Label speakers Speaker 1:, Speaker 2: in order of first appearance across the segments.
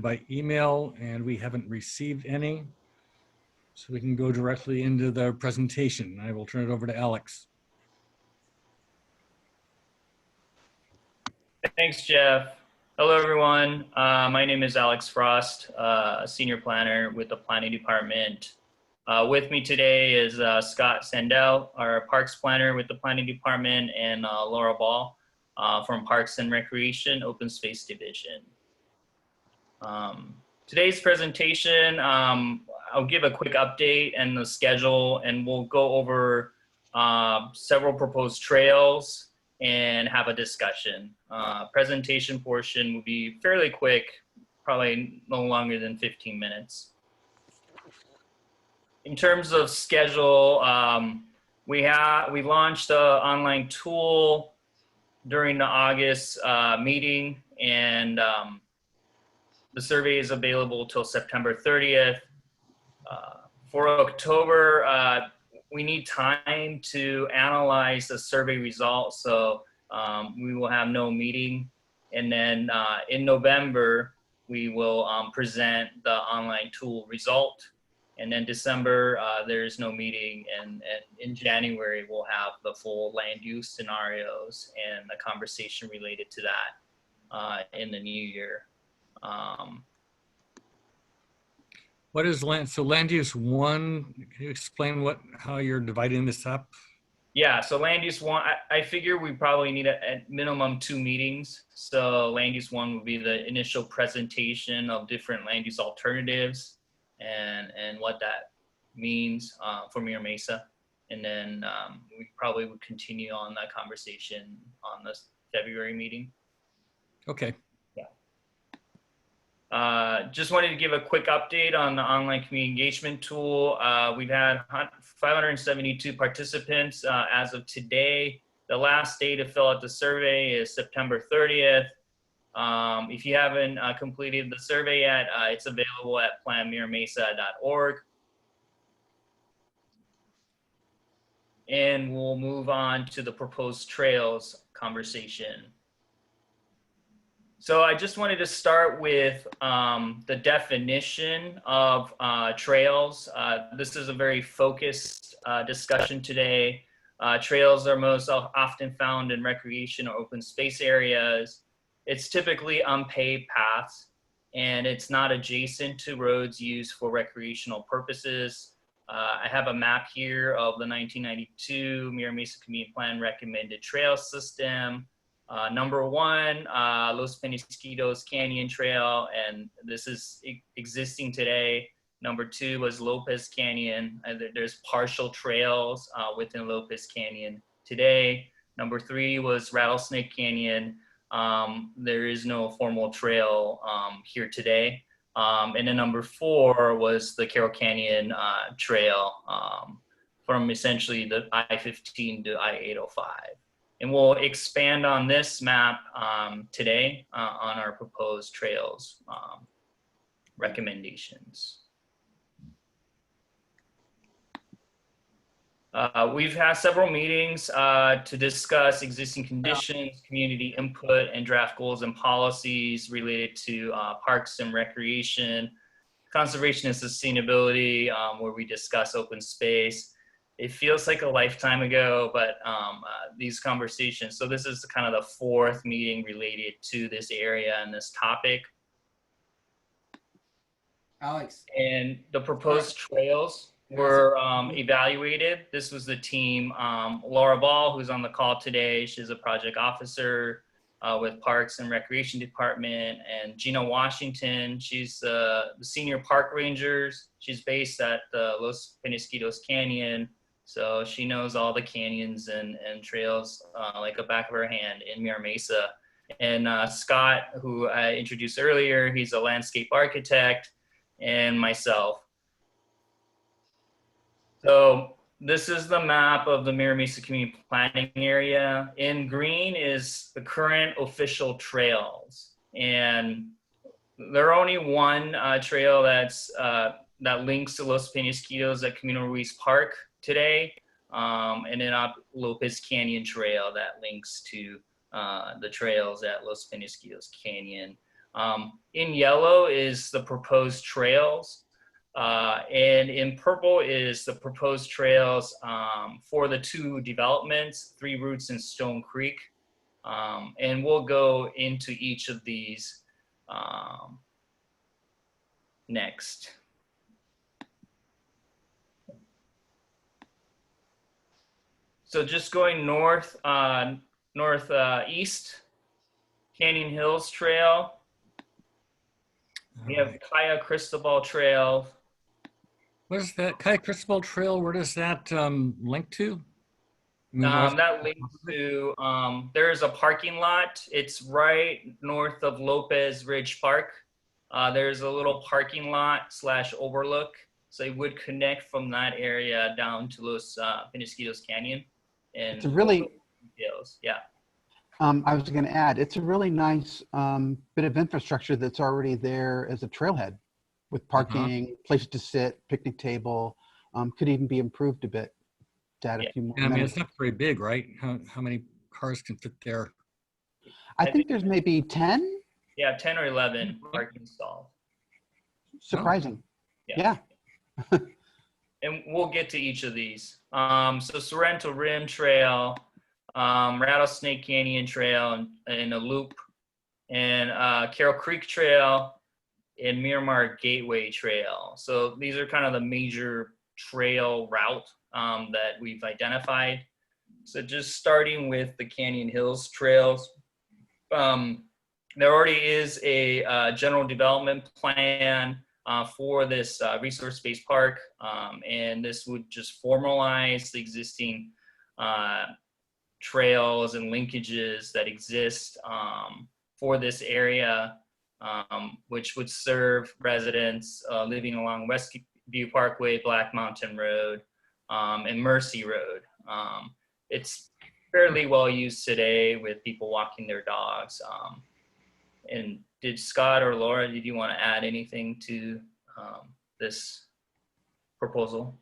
Speaker 1: by email, and we haven't received any. So we can go directly into the presentation. I will turn it over to Alex.
Speaker 2: Thanks, Jeff. Hello, everyone. My name is Alex Frost, a senior planner with the planning department. With me today is Scott Sandell, our parks planner with the planning department, and Laura Ball from Parks and Recreation Open Space Division. Today's presentation, I'll give a quick update and the schedule, and we'll go over several proposed trails and have a discussion. Presentation portion will be fairly quick, probably no longer than 15 minutes. In terms of schedule, we launched an online tool during the August meeting, and the survey is available till September 30th. For October, we need time to analyze the survey results, so we will have no meeting. And then in November, we will present the online tool result. And then December, there is no meeting. And in January, we'll have the full land use scenarios and the conversation related to that in the new year.
Speaker 1: What is land use one? Can you explain how you're dividing this up?
Speaker 2: Yeah, so land use one, I figure we probably need at minimum 2 meetings. So land use one will be the initial presentation of different land use alternatives and what that means for Mira Mesa. And then we probably would continue on that conversation on the February meeting.
Speaker 1: Okay.
Speaker 2: Just wanted to give a quick update on the online community engagement tool. We've had 572 participants as of today. The last day to fill out the survey is September 30th. If you haven't completed the survey yet, it's available at planmiramesa.org. And we'll move on to the proposed trails conversation. So I just wanted to start with the definition of trails. This is a very focused discussion today. Trails are most often found in recreation or open space areas. It's typically unpaved paths, and it's not adjacent to roads used for recreational purposes. I have a map here of the 1992 Mira Mesa Community Plan recommended trail system. Number 1, Los Penasquitos Canyon Trail, and this is existing today. Number 2 was Lopez Canyon. There's partial trails within Lopez Canyon today. Number 3 was Rattlesnake Canyon. There is no formal trail here today. And then number 4 was the Carroll Canyon Trail from essentially the I-15 to I-805. And we'll expand on this map today on our proposed trails recommendations. We've had several meetings to discuss existing conditions, community input, and draft goals and policies related to parks and recreation, conservation and sustainability, where we discuss open space. It feels like a lifetime ago, but these conversations, so this is kind of the 4th meeting related to this area and this topic.
Speaker 3: Alex.
Speaker 2: And the proposed trails were evaluated. This was the team, Laura Ball, who's on the call today. She's a project officer with Parks and Recreation Department, and Gina Washington. She's the senior park rangers. She's based at the Los Penasquitos Canyon. So she knows all the canyons and trails like the back of her hand in Mira Mesa. And Scott, who I introduced earlier, he's a landscape architect, and myself. So this is the map of the Mira Mesa Community Planning Area. In green is the current official trails. And there are only one trail that's that links to Los Penasquitos at Camino Ruiz Park today, and then up Lopez Canyon Trail that links to the trails at Los Penasquitos Canyon. In yellow is the proposed trails, and in purple is the proposed trails for the 2 developments, Three Roots and Stone Creek. And we'll go into each of these next. So just going northeast, Canyon Hills Trail. We have Kaya Cristobal Trail.
Speaker 1: What is that? Kai Cristobal Trail, where does that link to?
Speaker 2: That leads to, there's a parking lot. It's right north of Lopez Ridge Park. There's a little parking lot / overlook. So it would connect from that area down to Los Penasquitos Canyon. And
Speaker 3: It's a really,
Speaker 2: details. Yeah.
Speaker 3: I was going to add, it's a really nice bit of infrastructure that's already there as a trailhead with parking, places to sit, picnic table, could even be improved a bit to add a few more
Speaker 1: I mean,
Speaker 3: amenities.
Speaker 1: it's not very big, right? How many cars can fit there?
Speaker 3: I think there's maybe 10,
Speaker 2: Yeah, 10 or 11 parking stalls.
Speaker 3: surprising.
Speaker 2: Yeah.
Speaker 3: Yeah.
Speaker 2: And we'll get to each of these. So Sorrento Rim Trail, Rattlesnake Canyon Trail and a loop, and Carroll Creek Trail and Miramar Gateway Trail. So these are kind of the major trail route that we've identified. So just starting with the Canyon Hills trails, there already is a general development plan for this resource-based park, and this would just formalize the existing trails and linkages that exist for this area, which would serve residents living along Westview Parkway, Black Mountain Road, and Mercy Road. It's fairly well used today with people walking their dogs. And did Scott or Laura, did you want to add anything to this proposal?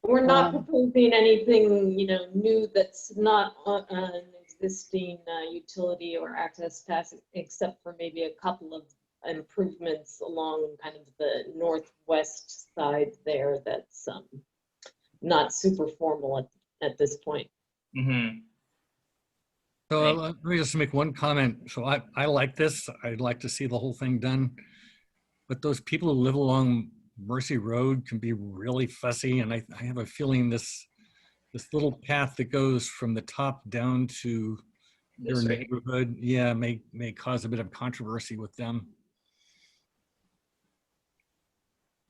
Speaker 4: We're not proposing anything, new that's not on an existing utility or access path, except for maybe a couple of improvements along kind of the northwest side there. That's not super formal at this point.
Speaker 2: Mm-hmm.
Speaker 1: So let me just make one comment. So I like this. I'd like to see the whole thing done. But those people who live along Mercy Road can be really fussy. And I have a feeling this little path that goes from the top down to their neighborhood, yeah, may cause a bit of controversy with them.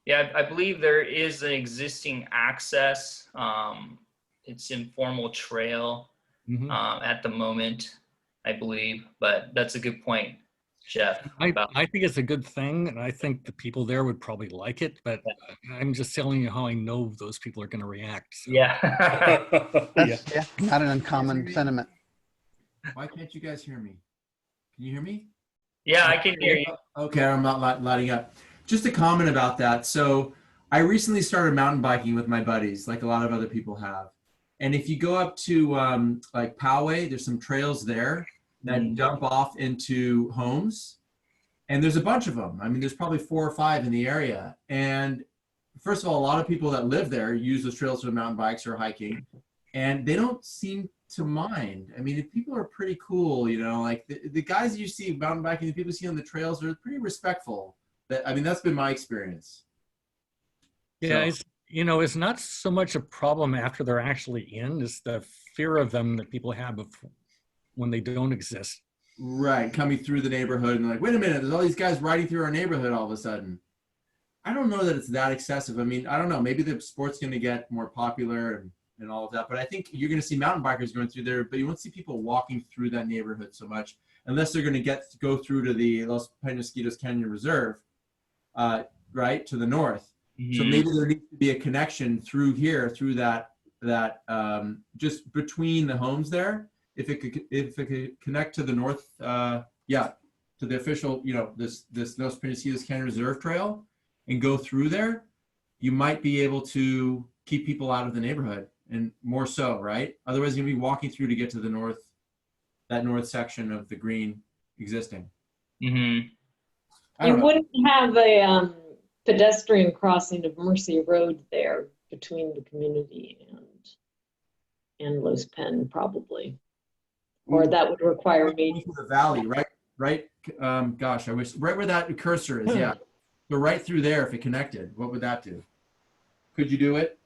Speaker 2: Yeah, I believe there is an existing access. It's informal trail at the moment, I believe, but that's a good point, Jeff.
Speaker 1: I think it's a good thing, and I think the people there would probably like it, but I'm just telling you how I know those people are going to react. So.
Speaker 2: Yeah.
Speaker 3: Yeah, not an uncommon sentiment.
Speaker 5: Why can't you guys hear me? Can you hear me?
Speaker 2: Yeah, I can hear you.
Speaker 5: Okay, I'm not lighting up. Just a comment about that. So I recently started mountain biking with my buddies, like a lot of other people have. And if you go up to like Poway, there's some trails there that dump off into homes. And there's a bunch of them. I mean, there's probably 4 or 5 in the area. And first of all, a lot of people that live there use those trails for mountain bikes or hiking. And they don't seem to mind. I mean, if people are pretty cool, like the guys you see mountain biking, the people you see on the trails are pretty respectful. I mean, that's been my experience.
Speaker 1: Yeah,
Speaker 5: So,
Speaker 1: it's not so much a problem after they're actually in, it's the fear of them that people have before, when they don't exist.
Speaker 5: right, coming through the neighborhood and like, wait a minute, there's all these guys riding through our neighborhood all of a sudden. I don't know that it's that excessive. I mean, I don't know, maybe the sport's going to get more popular and all of that, but I think you're going to see mountain bikers going through there, but you won't see people walking through that neighborhood so much, unless they're going to go through to the Los Penasquitos Canyon Reserve, right, to the north. So maybe there needs to be a connection through here, through that just between the homes there. If it could connect to the north, to the official, this Los Penasquitos Canyon Reserve Trail, and go through there, you might be able to keep people out of the neighborhood, and more so, right? Otherwise, you're gonna be walking through to get to the north, that north section of the green existing.
Speaker 2: Mm-hmm.
Speaker 5: I
Speaker 4: You
Speaker 5: don't know.
Speaker 4: wouldn't have a pedestrian crossing of Mercy Road there between the community and Los Pen, probably. Or that would require me.
Speaker 5: Into the valley, right? Right. Gosh, I wish right where that cursor is. Yeah. So right through there, if it connected, what would that do? Could you do it?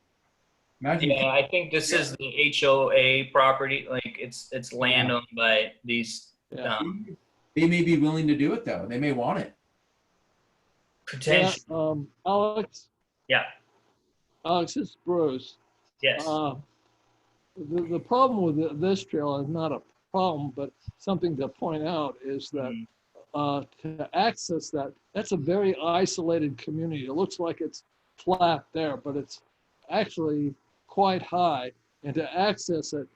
Speaker 5: Imagine.
Speaker 2: Yeah, I think this is the HOA property. Like it's land
Speaker 5: Yeah.
Speaker 2: owned by these
Speaker 6: Yeah.
Speaker 5: They may be willing to do it though. They may want it.
Speaker 6: Yeah,
Speaker 2: potential.
Speaker 6: Alex,
Speaker 2: Yeah.
Speaker 6: this is Bruce.
Speaker 2: Yes.
Speaker 6: The problem with this trail is not a problem, but something to point out is that to access that, that's a very isolated community. It looks like it's flat there, but it's actually quite high. And to access it,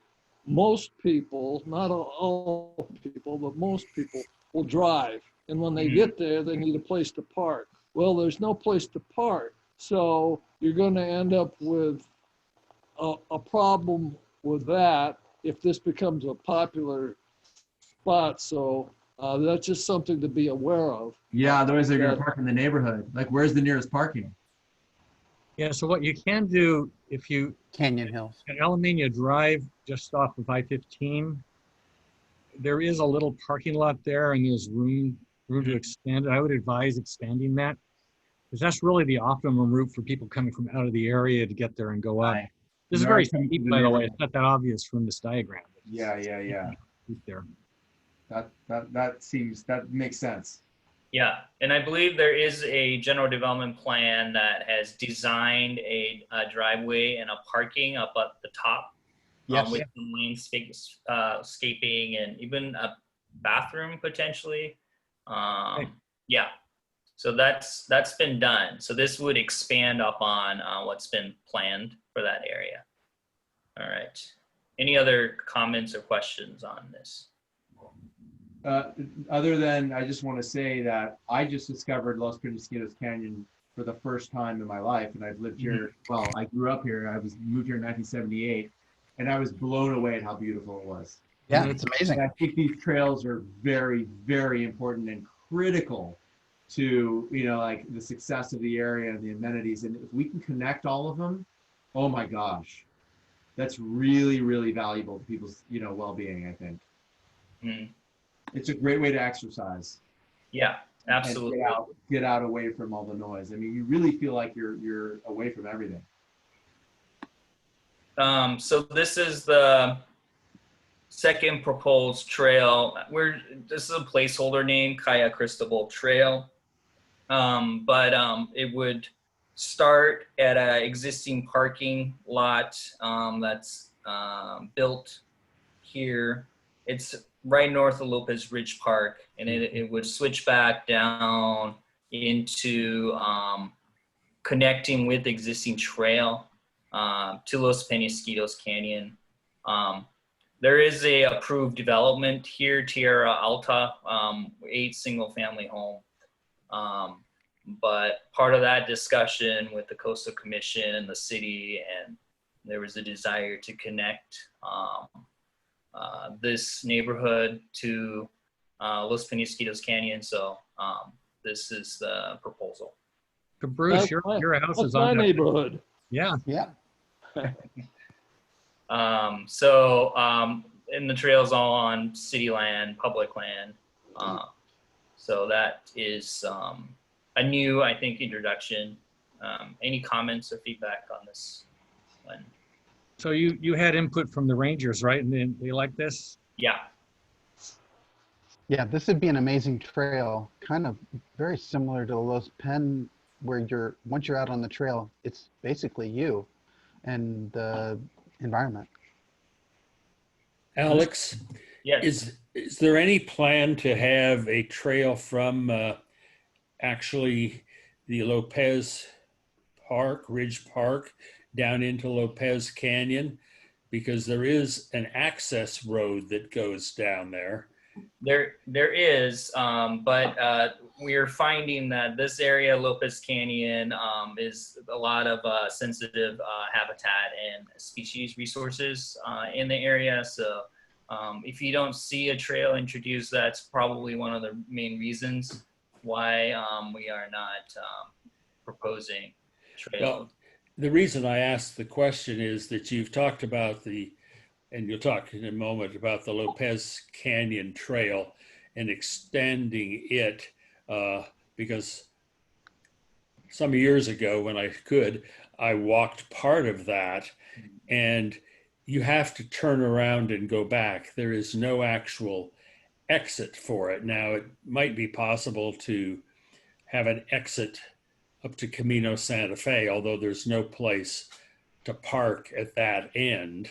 Speaker 6: most people, not all people, but most people will drive. And when they get there, they need a place to park. Well, there's no place to park. So you're going to end up with a problem with that if this becomes a popular spot. So that's just something to be aware of.
Speaker 5: Yeah, otherwise they're going to park in the neighborhood. Like, where's the nearest parking?
Speaker 1: Yeah, so what you can do if you,
Speaker 3: Canyon Hills.
Speaker 1: at Alamania Drive, just off of I-15, there is a little parking lot there and there's room to expand it. I would advise expanding that because that's really the optimum route for people coming from out of the area to get there and go up.
Speaker 5: Right.
Speaker 1: This is
Speaker 5: No,
Speaker 1: very
Speaker 5: it's coming
Speaker 1: steep,
Speaker 5: from the
Speaker 1: by the way.
Speaker 5: neighborhood.
Speaker 1: It's not that obvious from this diagram.
Speaker 5: Yeah.
Speaker 1: Steep there.
Speaker 5: That makes sense.
Speaker 2: Yeah, and I believe there is a general development plan that has designed a driveway and a parking up at the top.
Speaker 3: Yes.
Speaker 2: With some landscaping and even a bathroom potentially. Yeah, so that's been done. So this would expand upon what's been planned for that area. All right. Any other comments or questions on this?
Speaker 5: Other than I just want to say that I just discovered Los Penasquitos Canyon for the first time in my life, and I've lived here. Well, I grew up here. Moved here in 1978, and I was blown away at how beautiful it was.
Speaker 3: Yeah, it's amazing.
Speaker 5: And I think these trails are very, very important and critical to like the success of the area and the amenities. And if we can connect all of them, oh my gosh, that's really, really valuable to people's well-being. I think. It's a great way to exercise.
Speaker 2: Yeah, absolutely.
Speaker 5: And get out away from all the noise. I mean, you really feel like you're away from everything.
Speaker 2: So this is the second proposed trail. This is a placeholder name, Kaya Cristobal Trail. But it would start at an existing parking lot that's built here. It's right north of Lopez Ridge Park, and it would switch back down into connecting with the existing trail to Los Penasquitos Canyon. There is a approved development here, Tierra Alta, 8 single-family home. But part of that discussion with the Coastal Commission and the city, and there was a desire to connect this neighborhood to Los Penasquitos Canyon. So this is the proposal.
Speaker 1: So Bruce,
Speaker 6: That's
Speaker 1: your house
Speaker 6: That's
Speaker 1: is
Speaker 6: my
Speaker 1: on that.
Speaker 6: neighborhood.
Speaker 1: Yeah.
Speaker 3: Yeah.
Speaker 2: And the trail's all on city land, public land. So that is a new, I think, introduction. Any comments or feedback on this one?
Speaker 1: So you had input from the Rangers, right? And they like this?
Speaker 2: Yeah.
Speaker 3: Yeah, this would be an amazing trail, kind of very similar to Los Pen, where once you're out on the trail, it's basically you and the environment.
Speaker 7: Alex,
Speaker 2: Yes.
Speaker 7: is there any plan to have a trail from actually the Lopez Park, Ridge Park, down into Lopez Canyon? Because there is an access road that goes down there.
Speaker 2: There is, but we're finding that this area, Lopez Canyon, is a lot of sensitive habitat and species resources in the area. So If you don't see a trail introduced, that's probably one of the main reasons why we are not proposing trails.
Speaker 7: Well, the reason I asked the question is that you've talked about and you'll talk in a moment about the Lopez Canyon Trail and extending it because some years ago when I walked part of that, and you have to turn around and go back. There is no actual exit for it. Now, it might be possible to have an exit up to Camino Santa Fe, although there's no place to park at that end.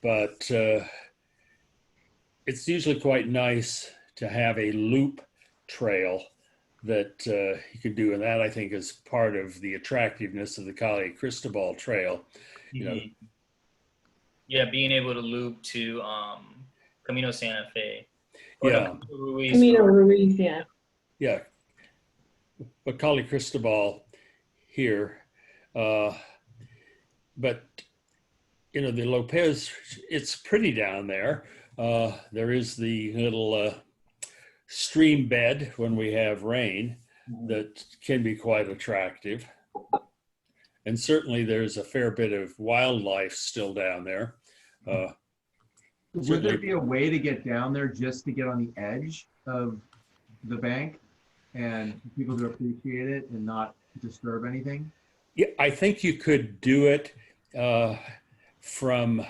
Speaker 7: But it's usually quite nice to have a loop trail that you can do, and that I think is part of the attractiveness of the Calle Cristobal Trail. You know,
Speaker 2: yeah, being able to loop to Camino Santa Fe.
Speaker 7: Yeah.
Speaker 4: Camino Ruiz, yeah.
Speaker 7: Yeah, but Calle Cristobal here, but you know, the Lopez, it's pretty down there. There is the little stream bed when we have rain that can be quite attractive. And certainly there's a fair bit of wildlife still down there.
Speaker 5: Would there be a way to get down there just to get on the edge of the bank and people to appreciate it and not disturb anything?
Speaker 7: Yeah, I think you could do it from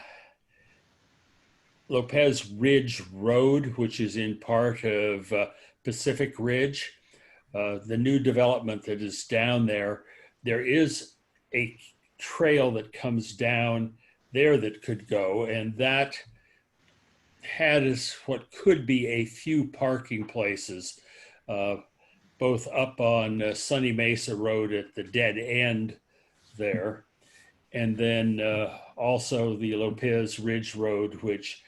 Speaker 7: Lopez Ridge Road, which is in part of Pacific Ridge. The new development that is down there, there is a trail that comes down there that could go, and that has what could be a few parking places, both up on Sunny Mesa Road at the dead end there, and then also the Lopez Ridge Road, which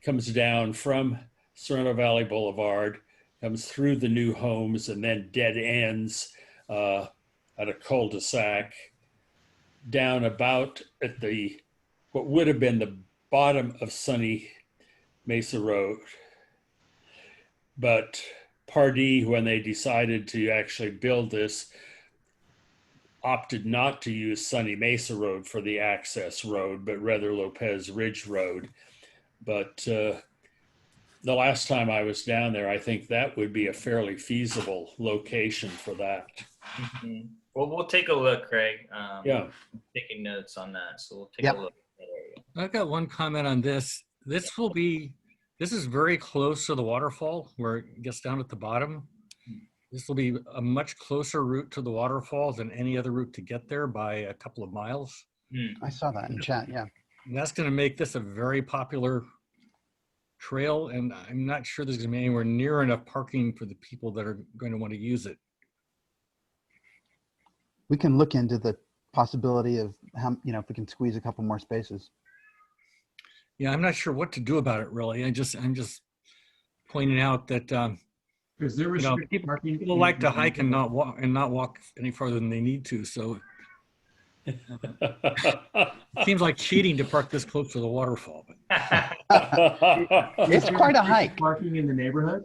Speaker 7: comes down from Sereno Valley Boulevard, comes through the new homes, and then dead ends at a cul-de-sac down about at what would have been the bottom of Sunny Mesa Road. But Pardee, when they decided to actually build this, opted not to use Sunny Mesa Road for the access road, but rather Lopez Ridge Road. But the last time I was down there, I think that would be a fairly feasible location for that.
Speaker 2: Well, we'll take a look, Craig.
Speaker 7: Yeah.
Speaker 2: Taking notes on that, so we'll take a look at that area.
Speaker 1: I've got one comment on this. This is very close to the waterfall where it gets down at the bottom. This will be a much closer route to the waterfall than any other route to get there by a couple of miles.
Speaker 3: I saw that in chat, yeah.
Speaker 1: And that's going to make this a very popular trail, and I'm not sure there's going to be anywhere near enough parking for the people that are going to want to use it.
Speaker 3: We can look into the possibility of how, if we can squeeze a couple more spaces.
Speaker 1: Yeah, I'm not sure what to do about it really. I'm just pointing out that
Speaker 5: Is there restricted parking?
Speaker 1: people like to hike and not walk any further than they need to. So it seems like cheating to park this close to the waterfall. But
Speaker 3: It's quite a hike.
Speaker 5: Parking in the neighborhood?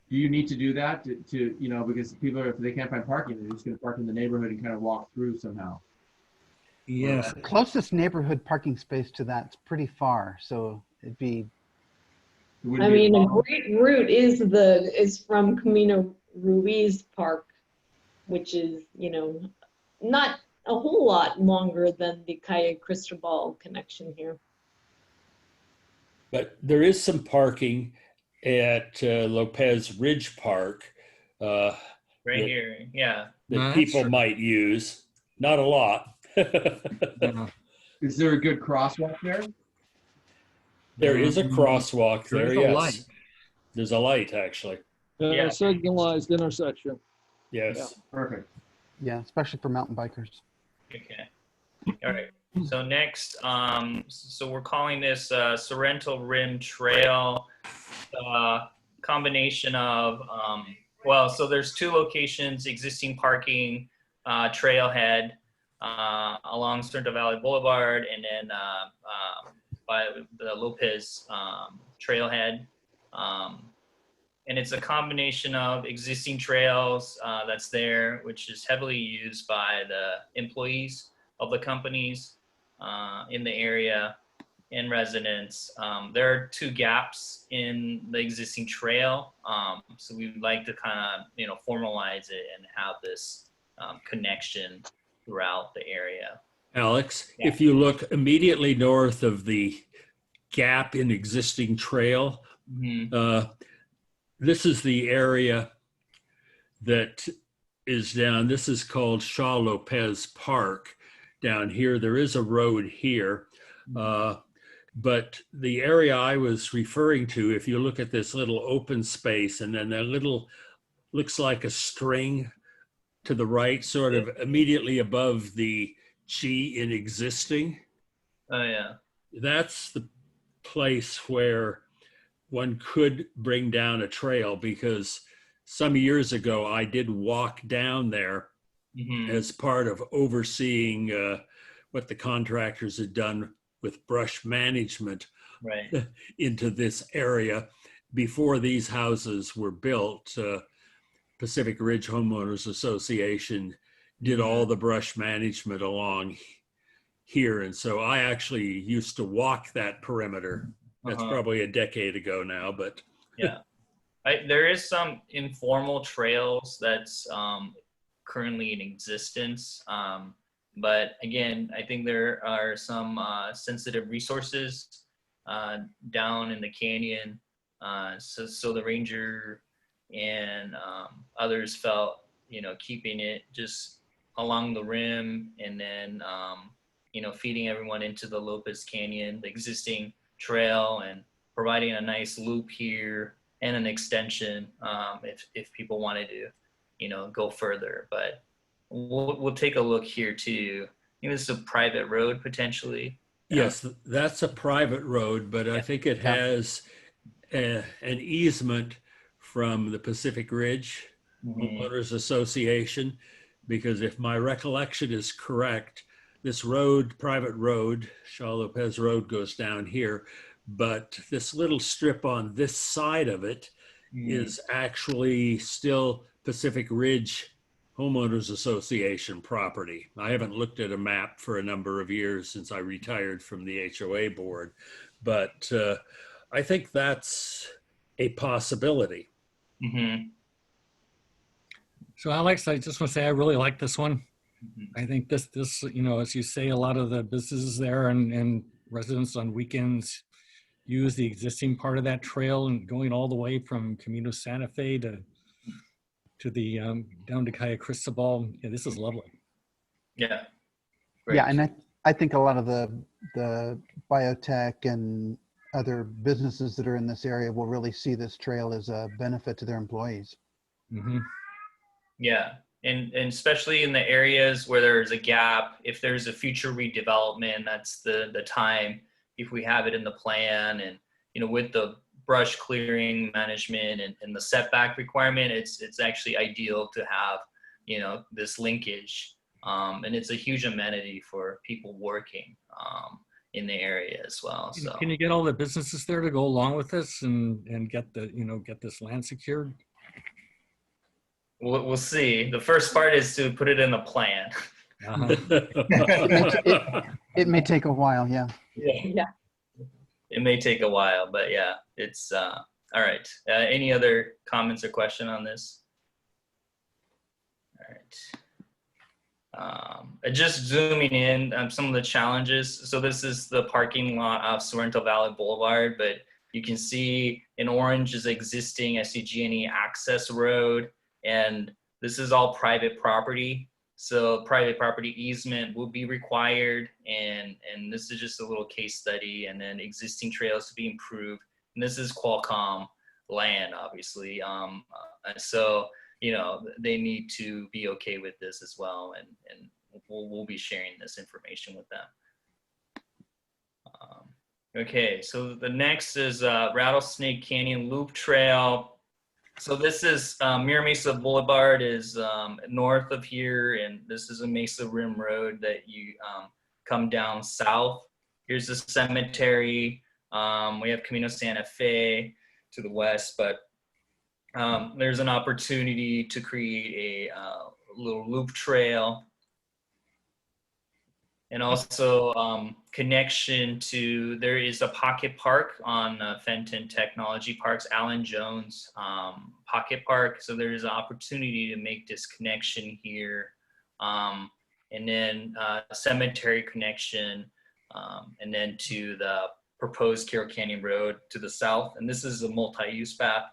Speaker 5: Do you need to do that to because people if they can't find parking, they're just going to park in the neighborhood and kind of walk through somehow?
Speaker 1: yes,
Speaker 3: Closest neighborhood parking space to that's pretty far, so it'd be.
Speaker 4: I mean, a great route is from Camino Ruiz Park, which is, not a whole lot longer than the Calle Cristobal connection here.
Speaker 7: But there is some parking at Lopez Ridge Park.
Speaker 2: Right here, yeah.
Speaker 7: That people might use. Not a lot.
Speaker 5: Is there a good crosswalk there?
Speaker 7: There is a crosswalk there,
Speaker 1: There's a
Speaker 7: yes.
Speaker 1: light.
Speaker 7: There's a light, actually.
Speaker 2: Yeah.
Speaker 6: A signalized intersection.
Speaker 7: Yes.
Speaker 5: Perfect.
Speaker 3: Yeah, especially for mountain bikers.
Speaker 2: Okay. All right. So next, so we're calling this Sorrento Rim Trail, combination of, so there's two locations, existing parking, trailhead. along Sorrento Valley Boulevard, and then by the Lopez trailhead. And it's a combination of existing trails that's there, which is heavily used by the employees of the companies in the area and residents. There are 2 gaps in the existing trail. So we would like to kind of, formalize it and have this connection throughout the area.
Speaker 7: Alex,
Speaker 2: Yeah.
Speaker 7: if you look immediately north of the gap in existing trail, this is the area that is down. This is called Shaw Lopez Park down here. There is a road here. But the area I was referring to, if you look at this little open space and then that little, looks like a string to the right, sort of immediately above the G in existing.
Speaker 2: Oh, yeah.
Speaker 7: That's the place where one could bring down a trail, because some years ago I did walk down there as part of overseeing what the contractors had done with brush management
Speaker 2: Right.
Speaker 7: into this area before these houses were built. Pacific Ridge Homeowners Association did all the brush management along here. And so I actually used to walk that perimeter. That's probably a decade ago now, but.
Speaker 2: Yeah. There is some informal trails that's currently in existence. But again, I think there are some sensitive resources down in the canyon. So the ranger and others felt, keeping it just along the rim, and then, feeding everyone into the Lopez Canyon, the existing trail, and providing a nice loop here and an extension if people wanted to, go further. But we'll take a look here too. This is a private road potentially.
Speaker 7: Yes, that's a private road, but I think it has an easement from the Pacific Ridge Homeowners Association, because if my recollection is correct, this road, private road, Shaw Lopez Road, goes down here, but this little strip on this side of it is actually still Pacific Ridge Homeowners Association property. I haven't looked at a map for a number of years since I retired from the HOA board, but I think that's a possibility.
Speaker 1: So Alex, I just want to say I really like this one. I think this, as you say, a lot of the businesses there and residents on weekends use the existing part of that trail, and going all the way from Camino Santa Fe to the down to Cayo Cristobal. Yeah, this is lovely.
Speaker 2: Yeah. Great.
Speaker 3: Yeah, and I think a lot of the biotech and other businesses that are in this area will really see this trail as a benefit to their employees.
Speaker 2: Yeah, and especially in the areas where there's a gap, if there's a future redevelopment, that's the time, if we have it in the plan, and with the brush clearing management and the setback requirement, it's actually ideal to have this linkage, and it's a huge amenity for people working in the area as well. So
Speaker 1: can you get all the businesses there to go along with this and get get this land secured?
Speaker 2: we'll see. The first part is to put it in the plan.
Speaker 3: It may take a while, yeah.
Speaker 4: Yeah.
Speaker 2: It may take a while, but yeah, it's all right. Any other comments or question on this? All right. Just zooming in on some of the challenges. So this is the parking lot of Sorrento Valley Boulevard, but you can see in orange is existing SCG&E access road, and this is all private property. So private property easement will be required, and this is just a little case study, and then existing trails to be improved. And this is Qualcomm land, obviously. So, they need to be okay with this as well, and we'll be sharing this information with them. Okay, so the next is Rattlesnake Canyon Loop Trail. So this is Mira Mesa Boulevard is north of here, and this is a Mesa Rim Road that you come down south. Here's the cemetery. We have Camino Santa Fe to the west, but there's an opportunity to create a little loop trail, and also connection to, there is a pocket park on Fenton Technology Parks, Alan Jones Pocket Park. So there is an opportunity to make this connection here. And then cemetery connection, and then to the proposed Carroll Canyon Road to the south. And this is a multi-use path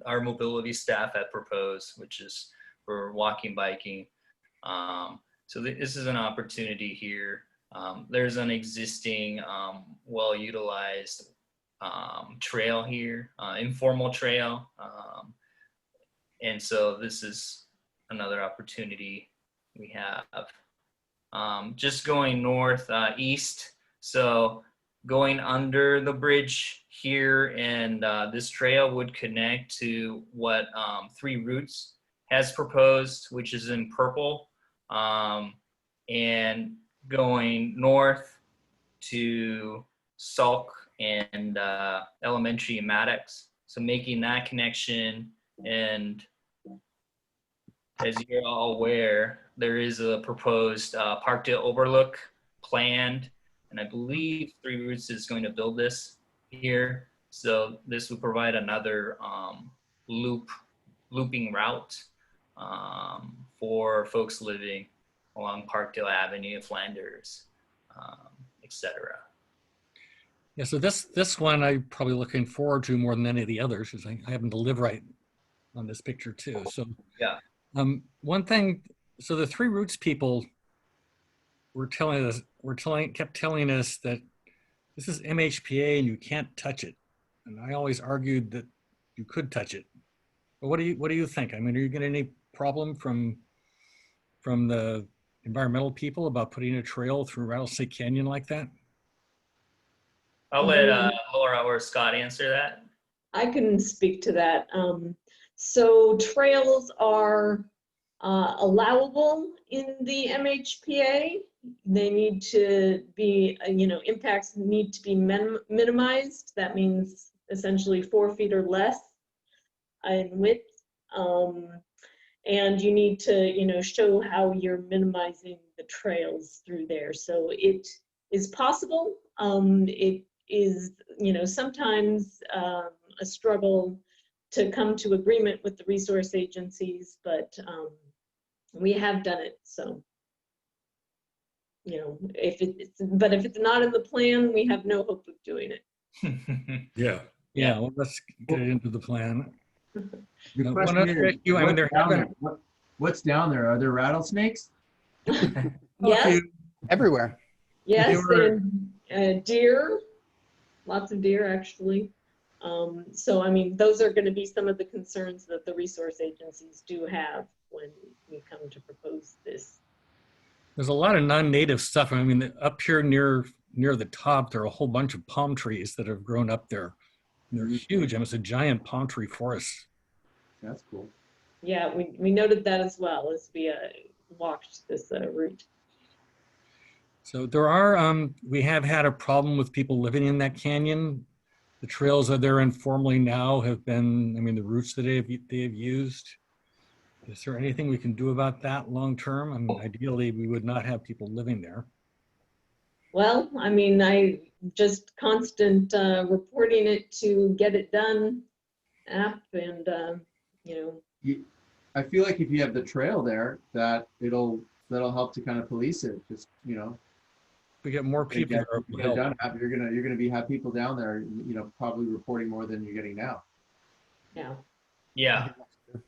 Speaker 2: our mobility staff had proposed, which is for walking, biking. So this is an opportunity here. There's an existing well-utilized trail here, informal trail. And so this is another opportunity we have. Just going north, east. So going under the bridge here, and this trail would connect to what Three Roots has proposed, which is in purple. And going north to Salk and Elementary and Maddox. So making that connection, and as you're all aware, there is a proposed Parkdale Overlook planned, and I believe Three Roots is going to build this here. So this would provide another looping route for folks living along Parkdale Avenue, Flanders, etc.
Speaker 1: Yeah, so this one I'm probably looking forward to more than any of the others, because I happen to live right on this picture too. So
Speaker 2: Yeah.
Speaker 1: One thing, so the Three Roots people kept telling us that this is MHPA and you can't touch it. And I always argued that you could touch it. But what do you think? I mean, are you getting any problem from the environmental people about putting a trail through Rattlesnake Canyon like that?
Speaker 2: I'll let Laura or Scott answer that.
Speaker 4: I can speak to that. So trails are allowable in the MHPA. They need to be, impacts need to be minimized. That means essentially 4 feet or less in width. And you need to, show how you're minimizing the trails through there. So it is possible. It is, sometimes a struggle to come to agreement with the resource agencies, but we have done it. So, if it's not in the plan, we have no hope of doing it.
Speaker 1: Yeah. Well, let's get it into the plan.
Speaker 5: The
Speaker 1: One
Speaker 5: question
Speaker 1: other
Speaker 5: is,
Speaker 1: issue, I mean,
Speaker 5: what's down there? Are there rattlesnakes?
Speaker 4: Yes,
Speaker 3: Everywhere.
Speaker 4: yes,
Speaker 1: were-
Speaker 4: and deer, lots of deer actually. So, I mean, those are going to be some of the concerns that the resource agencies do have when we come to propose this.
Speaker 1: There's a lot of non-native stuff. I mean, up here near the top, there are a whole bunch of palm trees that have grown up there. They're huge. I mean, it's a giant palm tree forest.
Speaker 5: That's cool.
Speaker 4: Yeah, we noted that as well as we walked this route.
Speaker 1: So there are, we have had a problem with people living in that canyon. The trails that they're informally now have been, I mean, the routes that they have used. Is there anything we can do about that long term? I mean, ideally, we would not have people living there.
Speaker 4: Well, I mean, I just constant reporting it to get it done app, and
Speaker 5: I feel like if you have the trail there, that'll help to kind of police it. Just
Speaker 1: We get more people there.
Speaker 5: you're gonna have people down there, probably reporting more than you're getting now.
Speaker 4: yeah.
Speaker 2: Yeah.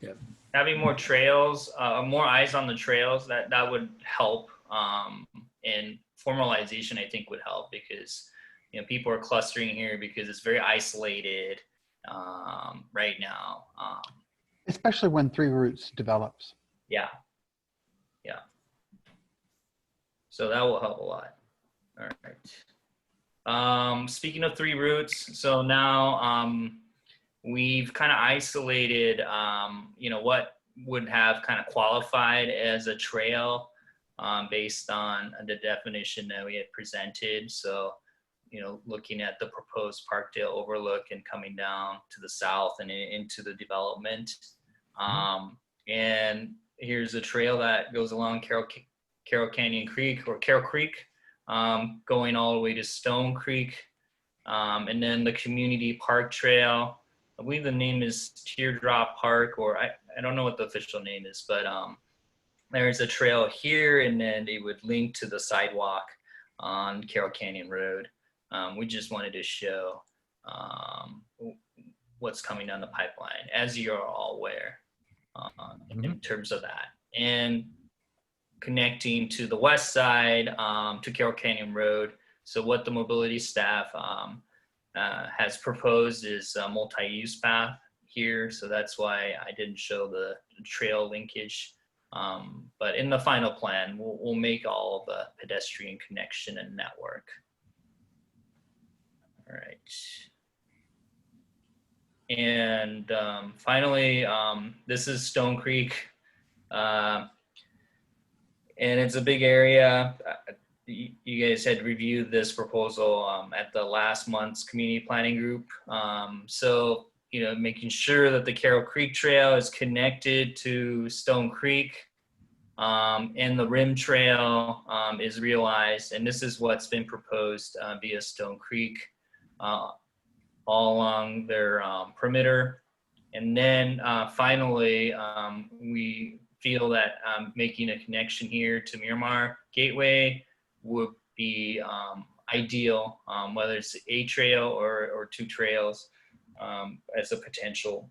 Speaker 1: Yeah.
Speaker 2: Having more trails, more eyes on the trails, that would help. And formalization, I think, would help, because people are clustering here because it's very isolated right now.
Speaker 3: Especially when Three Roots develops.
Speaker 2: Yeah. So that will help a lot. All right. Speaking of Three Roots, so now we've kind of isolated, what would have kind of qualified as a trail based on the definition that we had presented. So, looking at the proposed Parkdale overlook and coming down to the south and into the development. And here's a trail that goes along Carroll Canyon Creek or Carroll Creek, going all the way to Stone Creek. And then the community park trail, I believe the name is Teardrop Park, or I don't know what the official name is, but there's a trail here, and then it would link to the sidewalk on Carroll Canyon Road. We just wanted to show what's coming down the pipeline, as you're all aware, in terms of that. And connecting to the west side to Carroll Canyon Road. So what the mobility staff has proposed is a multi-use path here. So that's why I didn't show the trail linkage. But in the final plan, we'll make all the pedestrian connection and network. All right. And finally, this is Stone Creek. And it's a big area. You guys had reviewed this proposal at the last month's community planning group. So, making sure that the Carroll Creek Trail is connected to Stone Creek and the Rim Trail is realized. And this is what's been proposed via Stone Creek all along their perimeter. And then finally, we feel that making a connection here to Miramar Gateway would be ideal, whether it's a trail or two trails as a potential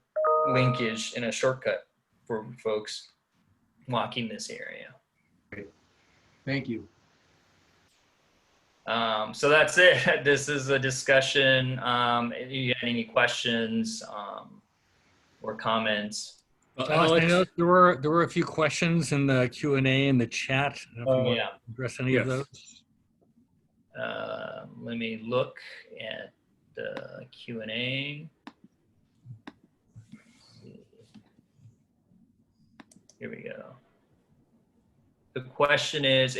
Speaker 2: linkage and a shortcut for folks walking this area.
Speaker 5: Great. Thank you.
Speaker 2: So that's it. This is a discussion. If you have any questions or comments?
Speaker 1: I know there were a few questions in the Q&A in the chat. I don't know if you want to address any of those.
Speaker 2: Let me look at the Q&A. Here we go. The question is,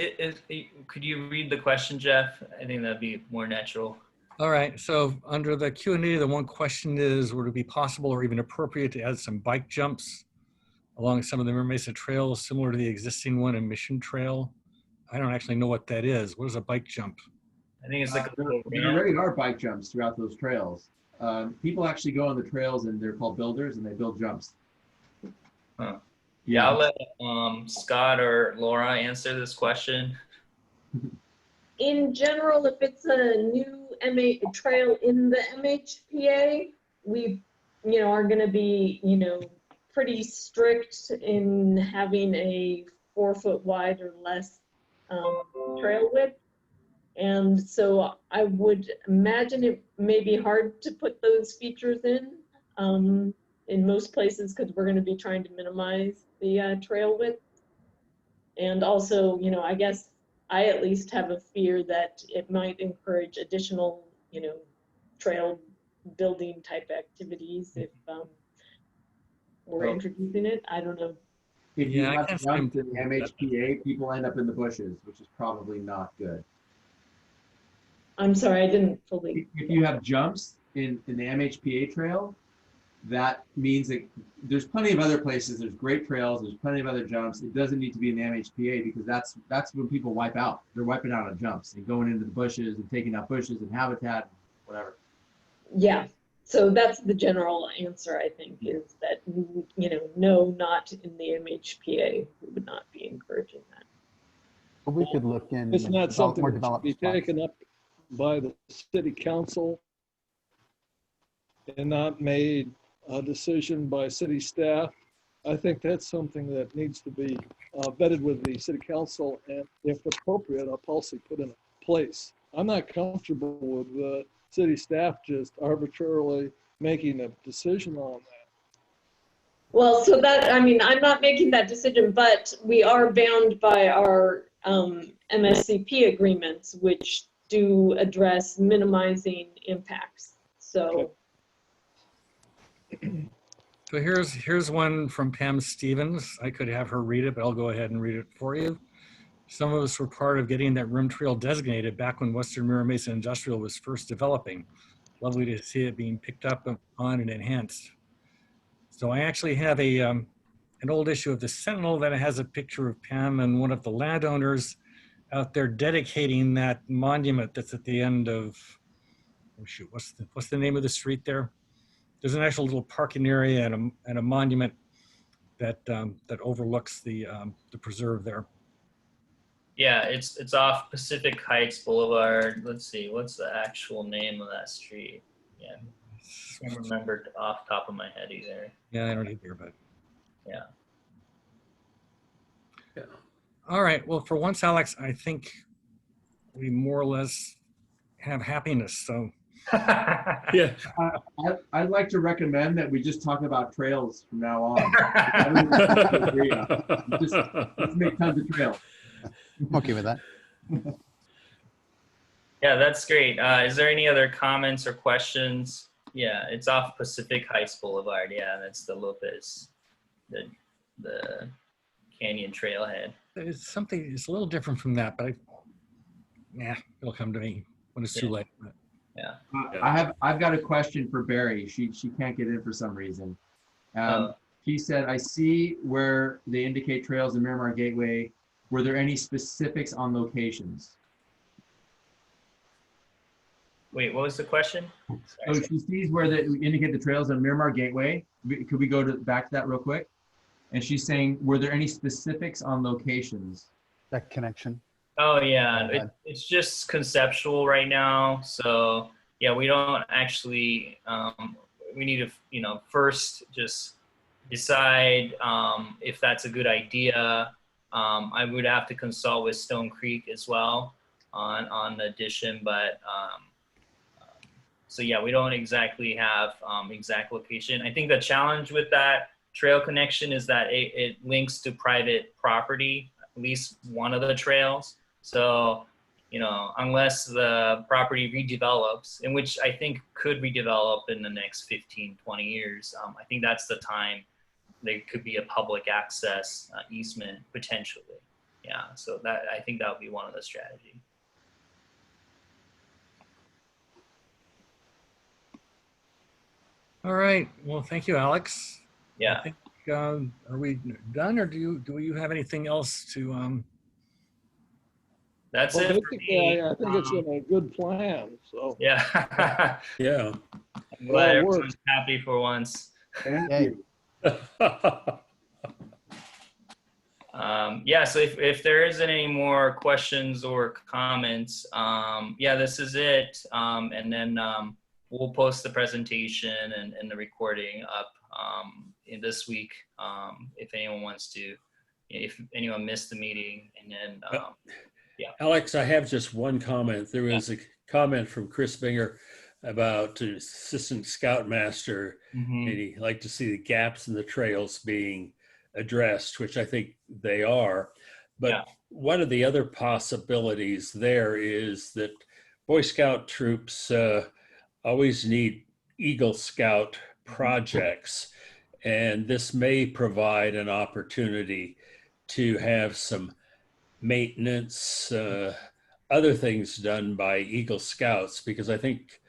Speaker 2: could you read the question, Jeff? I think that'd be more natural.
Speaker 1: All right, so under the Q&A, the one question is, would it be possible or even appropriate to add some bike jumps along some of the Mira Mesa trails similar to the existing one in Mission Trail? I don't actually know what that is. What is a bike jump?
Speaker 2: I think it's like
Speaker 5: there already are bike jumps throughout those trails. People actually go on the trails and they're called builders and they build jumps.
Speaker 2: Huh. Yeah, I'll let Scott or Laura answer this question.
Speaker 4: In general, if it's a new trail in the MHPA, we, are going to be, pretty strict in having a 4 foot wide or less trail width. And so I would imagine it may be hard to put those features in most places, because we're going to be trying to minimize the trail width. And also, I guess I at least have a fear that it might encourage additional, trail building type activities if we're introducing it. I don't know.
Speaker 5: If you have jumps in the MHPA, people end up in the bushes, which is probably not good.
Speaker 4: I'm sorry, I didn't fully.
Speaker 5: If you have jumps in the MHPA trail, that means that there's plenty of other places. There's great trails. There's plenty of other jumps. It doesn't need to be in the MHPA, because that's when people wipe out. They're wiping out on jumps and going into the bushes and taking out bushes and habitat, whatever.
Speaker 4: Yeah. So that's the general answer, I think, is that, no, not in the MHPA. We would not be encouraging that.
Speaker 3: But we could look in.
Speaker 6: It's not something
Speaker 3: more
Speaker 6: that should
Speaker 3: developed
Speaker 6: be
Speaker 3: spots.
Speaker 6: taken up by the city council and not made a decision by city staff. I think that's something that needs to be vetted with the city council, and if appropriate, a policy put in place. I'm not comfortable with the city staff just arbitrarily making a decision on that.
Speaker 4: Well, so that, I'm not making that decision, but we are bound by our MSCP agreements, which do address minimizing impacts. So.
Speaker 6: Okay.
Speaker 1: So here's one from Pam Stevens. I could have her read it, but I'll go ahead and read it for you. Some of us were part of getting that rim trail designated back when Western Mira Mesa Industrial was first developing. Lovely to see it being picked up on and enhanced. So I actually have an old issue of the Sentinel that has a picture of Pam and one of the landowners out there dedicating that monument that's at the end of, oh shoot, what's the name of the street there? There's an actual little parking area and a monument that that overlooks the preserve there.
Speaker 2: Yeah, it's off Pacific Heights Boulevard. Let's see, what's the actual name of that street? Yeah, I can't remember off the top of my head either.
Speaker 1: Yeah, I don't either, but
Speaker 2: Yeah.
Speaker 5: Yeah.
Speaker 1: all right. Well, for once, Alex, I think we more or less have happiness. So
Speaker 7: Yeah.
Speaker 5: I'd like to recommend that we just talk about trails from now on. Let's make tons of trails.
Speaker 3: I'm okay with that.
Speaker 2: Yeah, that's great. Is there any other comments or questions? Yeah, it's off Pacific Heights Boulevard. Yeah, that's the Lopez, the Canyon Trailhead.
Speaker 1: it's something. It's a little different from that, but it'll come to me when it's too
Speaker 2: Yeah.
Speaker 1: late. But
Speaker 2: Yeah.
Speaker 5: I've got a question for Barry. She can't get in for some reason. She said, I see where they indicate trails in Miramar Gateway. Were there any specifics on locations?
Speaker 2: Wait, what was the question?
Speaker 5: So she sees where they indicate the trails on Miramar Gateway. Could we go back to that real quick? And she's saying, were there any specifics on locations?
Speaker 3: That connection.
Speaker 2: Oh yeah,
Speaker 3: Okay.
Speaker 2: it's just conceptual right now. So yeah, we don't actually. We need to, first just decide if that's a good idea. I would have to consult with Stone Creek as well on the addition, but so yeah, we don't exactly have exact location. I think the challenge with that trail connection is that it links to private property, at least one of the trails. So, unless the property redevelops, in which I think could redevelop in the next 15, 20 years, I think that's the time there could be a public access easement potentially. Yeah, so I think that would be one of the strategies.
Speaker 1: all right. Well, thank you, Alex.
Speaker 2: Yeah.
Speaker 1: I think, are we done, or do you have anything else to?
Speaker 2: That's
Speaker 6: Well,
Speaker 2: it for
Speaker 6: basically,
Speaker 2: me.
Speaker 6: I think it's a good plan, so.
Speaker 2: Yeah.
Speaker 7: Yeah.
Speaker 2: I'm glad
Speaker 6: That
Speaker 2: everyone's
Speaker 6: works.
Speaker 2: happy for once.
Speaker 5: Thank
Speaker 3: Yay.
Speaker 5: you.
Speaker 2: Yeah, so if there isn't any more questions or comments, yeah, this is it. And then we'll post the presentation and the recording up in this week if anyone wants to, if anyone missed the meeting. And then,
Speaker 7: Alex, I have just one comment. There was a comment from Chris Binger about assistant scoutmaster, and he'd like to see the gaps in the trails being addressed, which I think they are. But one of the other possibilities there is that Boy Scout troops always need Eagle Scout projects, and this may provide an opportunity to have some maintenance, other things done by Eagle Scouts, because I think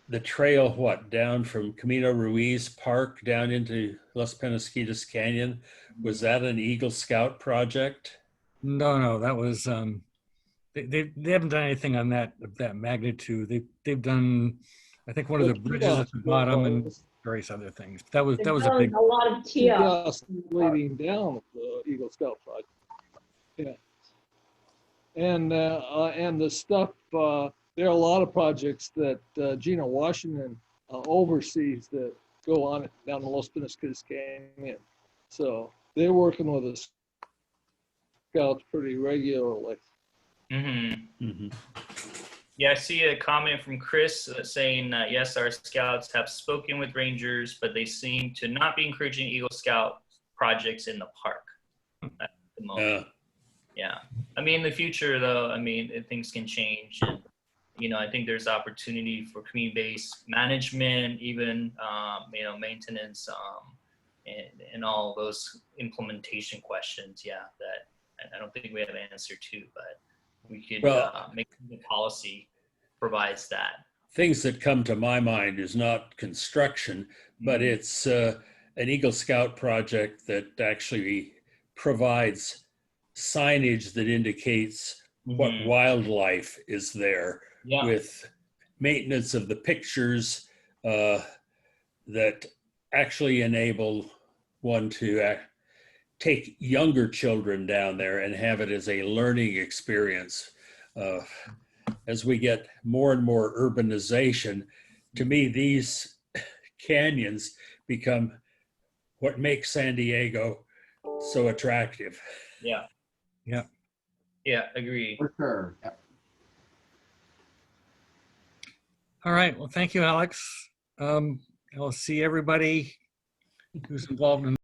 Speaker 7: the trail, down from Camino Ruiz Park down into Los Penasquitos Canyon, was that an Eagle Scout project?
Speaker 1: No, that was they haven't done anything on that of that magnitude. They've done, I think, one of the bridges at the bottom and various other things. That was
Speaker 4: They've
Speaker 1: a
Speaker 4: done
Speaker 1: big.
Speaker 4: a lot of
Speaker 6: Just
Speaker 4: TIA.
Speaker 6: leading down the Eagle Scout project. Yeah. And the stuff, there are a lot of projects that Gina Washington oversees that go on down the Los Penasquitos Canyon. So they're working with the scouts pretty regularly.
Speaker 2: Yeah, I see a comment from Chris saying that yes, our scouts have spoken with rangers, but they seem to not be encouraging Eagle Scout projects in the park at the moment. Yeah. I mean, in the future, though, things can change. And, I think there's opportunity for community-based management, even, maintenance, and all those implementation questions. Yeah, that I don't think we have an answer to, but we could make the policy provides that.
Speaker 7: Things that come to my mind is not construction, but it's an Eagle Scout project that actually provides signage that indicates what wildlife is there, with maintenance of the pictures that actually enable one to take younger children down there and have it as a learning experience. As we get more and more urbanization, to me, these canyons become what makes San Diego so attractive.
Speaker 2: Yeah.
Speaker 1: Yeah.
Speaker 2: Yeah, agree.
Speaker 5: For sure. Yeah.
Speaker 1: All right. Well, thank you, Alex. I'll see everybody who's involved in